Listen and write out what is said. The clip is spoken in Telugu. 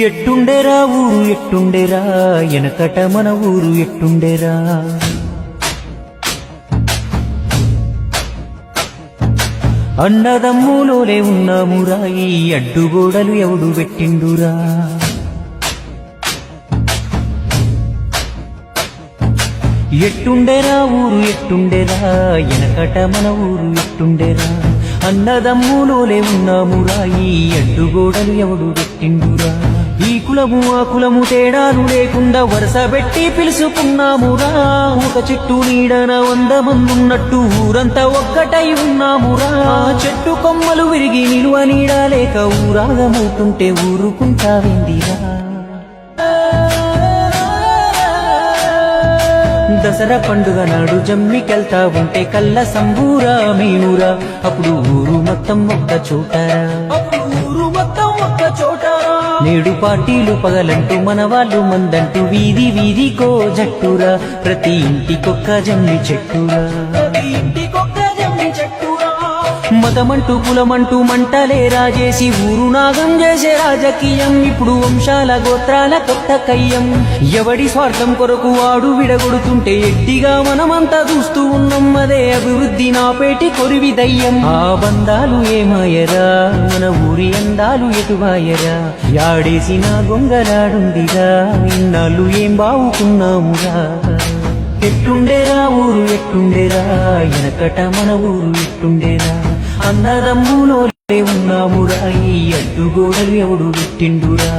ఎట్టుండేరా ఊరు ఎట్టుండేరా ఎనకట మన ఊరు ఎట్టుండేరా అన్నదమ్ములోనే ఉన్నామురా ఈ అడ్డుగోడలు ఎవడు పెట్టిండురా ఎట్టుండేరా ఊరు ఎట్టుండేరా ఎనకట మన ఊరు ఎట్టుండేరా అన్నదమ్ములోనే ఉన్నామురా ఈ అడ్డుగోడలు ఎవడు పెట్టిండురా ఈ కులము ఆ కులము తేడాలు లేకుండా వరుస పెట్టి పిలుసుకున్నామురా ఒక చెట్టు నీడన 100 మందున్నట్టు ఊరంతా ఒక్కటై ఉన్నామురా చెట్టు కొమ్మలు విరిగి నిలువ నీడ లేక ఊరాగమవుతుంటే ఊరుకుంటావేందిరా దసరా పండుగ నాడు జమ్మికెళ్తా ఉంటే కళ్ళ సంబూరా మీనురా అప్పుడు ఊరు మొత్తం ఒక్క చోటరా నేడు పార్టీలు పగలంటూ మన వాళ్ళు మందంటూ వీధి వీధికో జట్టురా ప్రతి ఇంటికొక్క జమ్మి చెట్టురా మతమంటూ కులమంటూ మంటలే రాజేసి ఊరు నాగం చేసే రాజకీయం ఇప్పుడు వంశాల గోత్రాల కొత్త కయ్యం ఎవడి స్వార్థం కొరకు వాడు విడగొడుతుంటే ఎట్టిగా మనమంతా చూస్తూ ఉన్నాం అదే అభివృద్ధి నా పేటి కొరివి దయ్యం ఆ బంధాలు ఏమాయరా మన ఊరి అందాలు ఎటువాయరా యాడేసిన గొంగలాడుందిగా ఇన్నాళ్ళు ఏం బావుకున్నామురా ఎట్టుండేరా ఊరు ఎట్టుండేరా ఎనకట మన ఊరు ఎట్టుండేరా అన్నదమ్ములోనే ఉన్నామురా ఈ అడ్డుగోడలు ఎవడు పెట్టిండురా